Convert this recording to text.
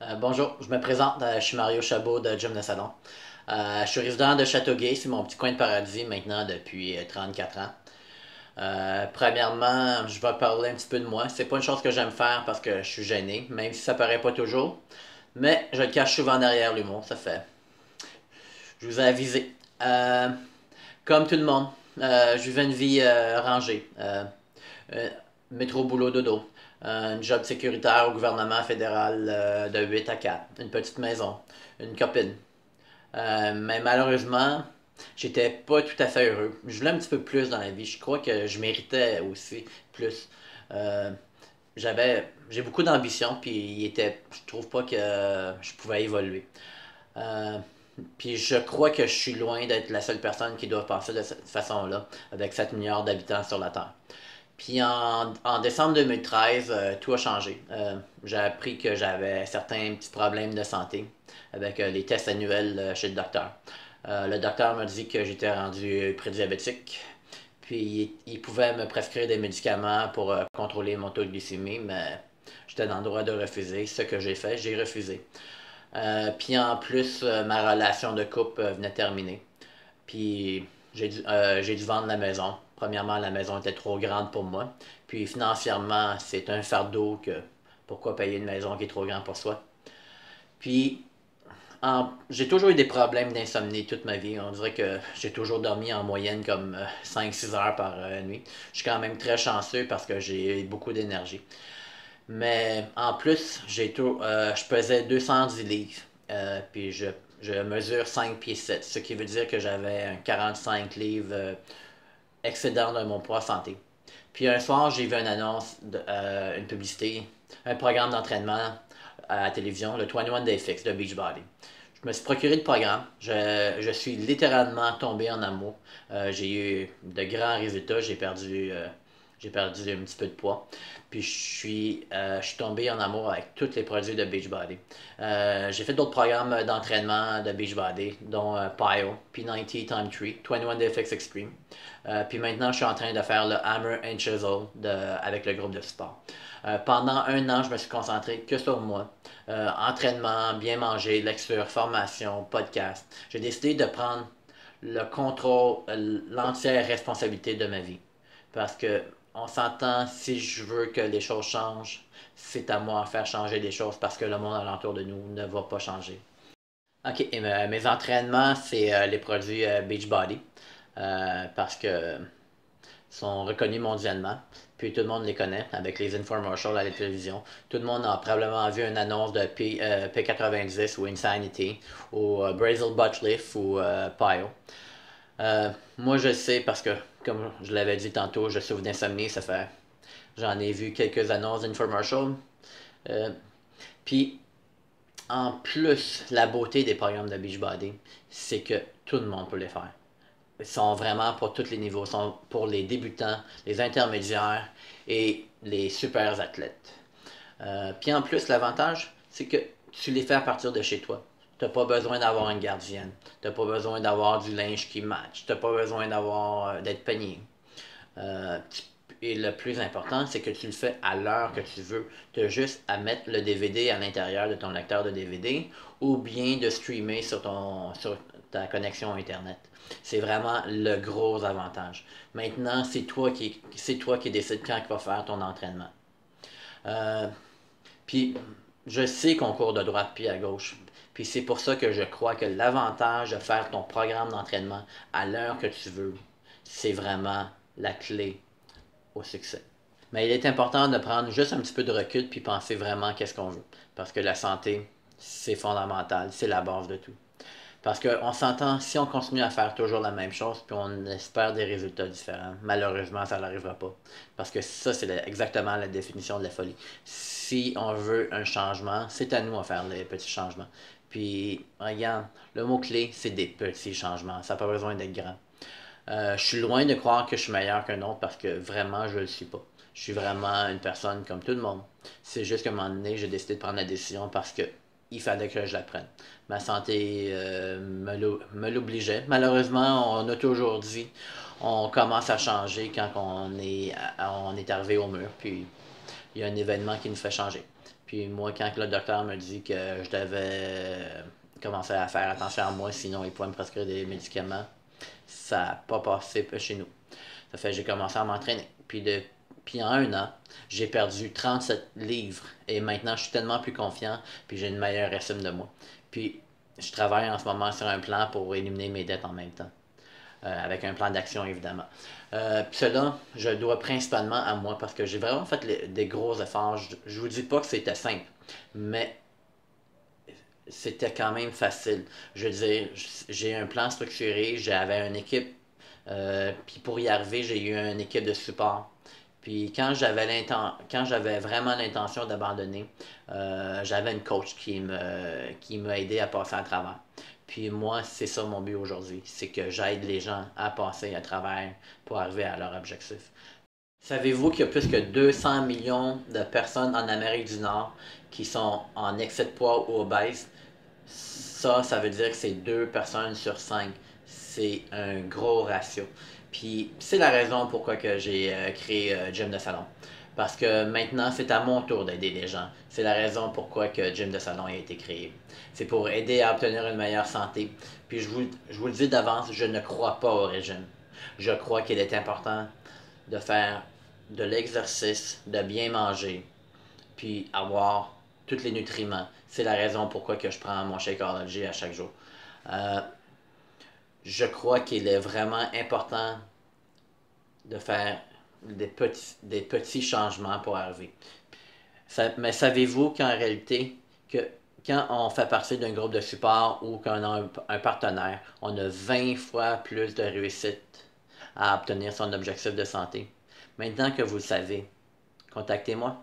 Bonjour, je me présente, je suis Mario Chabot de Gym de Salon. Je suis résident de Châteauguay, c'est mon petit coin de paradis maintenant depuis 34 ans. Premièrement, je vais parler un petit peu de moi. C'est pas une chose que j'aime faire parce que je suis gêné, même si ça paraît pas toujours. Mais je le cache souvent derrière l'humour, ça fait. Je vous ai avisé. Comme tout le monde, je vivais une vie rangée. Euh, Métro, boulot, dodo. Un job sécuritaire au gouvernement fédéral de 8 à 4. Une petite maison. Une copine. Mais malheureusement, j'étais pas tout à fait heureux. Je voulais un petit peu plus dans la vie. Je crois que je méritais aussi plus. Euh, j'ai beaucoup d'ambition, puis je trouve pas que je pouvais évoluer. Euh, Puis je crois que je suis loin d'être la seule personne qui doit penser de cette façon-là, avec 7 milliards d'habitants sur la Terre. Puis en décembre 2013, tout a changé. J'ai appris que j'avais certains petits problèmes de santé avec les tests annuels chez le docteur. Le docteur m'a dit que j'étais rendu prédiabétique. Puis il pouvait me prescrire des médicaments pour contrôler mon taux de glycémie, mais j'étais dans le droit de refuser. Ce que j'ai fait, j'ai refusé. Puis en plus, ma relation de couple venait de terminer. Puis j'ai dû vendre la maison. Premièrement, la maison était trop grande pour moi. Puis financièrement, c'est un fardeau que pourquoi payer une maison qui est trop grande pour soi. Puis j'ai toujours eu des problèmes d'insomnie toute ma vie. On dirait que j'ai toujours dormi en moyenne comme 5-6 heures par nuit. Je suis quand même très chanceux parce que j'ai beaucoup d'énergie. Mais en plus, je pesais 210 livres. Puis je mesure 5 pieds 7, ce qui veut dire que j'avais un 45 livres excédent de mon poids santé. Puis un soir, j'ai vu une annonce, une publicité, un programme d'entraînement à la télévision, le 21 Day Fix de Beachbody. Je me suis procuré le programme. Je suis littéralement tombé en amour. J'ai eu de grands résultats. J'ai perdu un petit peu de poids. Puis je suis tombé en amour avec tous les produits de Beachbody. J'ai fait d'autres programmes d'entraînement de Beachbody, dont PYO, P90 Time 3, 21 Day Fix Extreme. Puis maintenant, je suis en train de faire le Hammer and Chisel avec le groupe de sport. Pendant un an, je me suis concentré que sur moi. Entraînement, bien manger, lecture, formation, podcast. J'ai décidé de prendre le contrôle, l'entière responsabilité de ma vie. Parce que on s'entend, si je veux que les choses changent, c'est à moi de faire changer les choses parce que le monde alentour de nous ne va pas changer. Ok, et mes entraînements, c'est les produits Beachbody. Parce que sont reconnus mondialement. Puis tout le monde les connaît avec les infomercials à la télévision. Tout le monde a probablement vu une annonce de P90 ou Insanity ou Brazil Butt Lift ou PYO. Moi, je sais parce que, comme je l'avais dit tantôt, je souffre d'insomnie. J'en ai vu quelques annonces d'infomercials. Euh, Puis, en plus, la beauté des programmes de Beachbody, c'est que tout le monde peut les faire. Ils sont vraiment pour tous les niveaux. Ils sont pour les débutants, les intermédiaires et les super athlètes. Puis en plus, l'avantage, c'est que tu les fais à partir de chez toi. Tu n'as pas besoin d'avoir une gardienne. Tu n'as pas besoin d'avoir du linge qui match. Tu n'as pas besoin d'être peigné. Euh, et le plus important, c'est que tu le fais à l'heure que tu veux. Tu as juste à mettre le DVD à l'intérieur de ton lecteur de DVD ou bien de streamer sur ta connexion Internet. C'est vraiment le gros avantage. Maintenant, c'est toi qui décides quand tu vas faire ton entraînement. Euh, Puis, je sais qu'on court de droite puis à gauche. Puis c'est pour ça que je crois que l'avantage de faire ton programme d'entraînement à l'heure que tu veux, c'est vraiment la clé au succès. Mais il est important de prendre juste un petit peu de recul puis penser vraiment qu'est-ce qu'on veut. Parce que la santé, c'est fondamental, c'est la base de tout. Parce qu'on s'entend, si on continue à faire toujours la même chose, puis on espère des résultats différents, malheureusement, ça n'arrivera pas. Parce que ça, c'est exactement la définition de la folie. Si on veut un changement, c'est à nous à faire les petits changements. Puis, regarde, le mot-clé, c'est des petits changements. Ça n'a pas besoin d'être grand. Je suis loin de croire que je suis meilleur qu'un autre parce que vraiment, je ne le suis pas. Je suis vraiment une personne comme tout le monde. C'est juste qu'à un moment donné, j'ai décidé de prendre la décision parce que il fallait que je la prenne. Ma santé me l'obligeait. Malheureusement, on a toujours dit, on commence à changer quand on est arrivé au mur, puis il y a un événement qui nous fait changer. Puis moi, quand le docteur me dit que je devais commencer à faire attention à moi, sinon il pouvait me prescrire des médicaments, ça n'a pas passé chez nous. Ça fait que j'ai commencé à m'entraîner. Puis en un an, j'ai perdu 37 livres. Et maintenant, je suis tellement plus confiant, puis j'ai une meilleure estime de moi. Puis je travaille en ce moment sur un plan pour éliminer mes dettes en même temps. Avec un plan d'action évidemment. Puis cela, je le dois principalement à moi parce que j'ai vraiment fait des gros efforts. Je vous dis pas que c'était simple, mais c'était quand même facile. Je veux dire, j'ai un plan structuré, j'avais une équipe, puis pour y arriver, j'ai eu une équipe de support. Puis quand j'avais vraiment l'intention d'abandonner, j'avais une coach qui m'a aidé à passer à travers. Puis moi, c'est ça mon but aujourd'hui, c'est que j'aide les gens à passer à travers pour arriver à leur objectif. Savez-vous qu'il y a plus que 200 millions de personnes en Amérique du Nord qui sont en excès de poids ou obèses? Ça veut dire que c'est 2 personnes sur 5. C'est un gros ratio. Puis c'est la raison pourquoi que j'ai créé Gym de Salon. Parce que maintenant, c'est à mon tour d'aider les gens. C'est la raison pourquoi que Gym de Salon a été créé. C'est pour aider à obtenir une meilleure santé. Puis je vous le dis d'avance, je ne crois pas au régime. Je crois qu'il est important de faire de l'exercice, de bien manger, puis avoir tous les nutriments. C'est la raison pourquoi que je prends mon Shakeology à chaque jour. Euh, je crois qu'il est vraiment important de faire des petits changements pour arriver. Mais savez-vous qu'en réalité, que quand on fait partie d'un groupe de support ou qu'on a un partenaire, on a 20 fois plus de réussite à obtenir son objectif de santé. Maintenant que vous le savez, contactez-moi.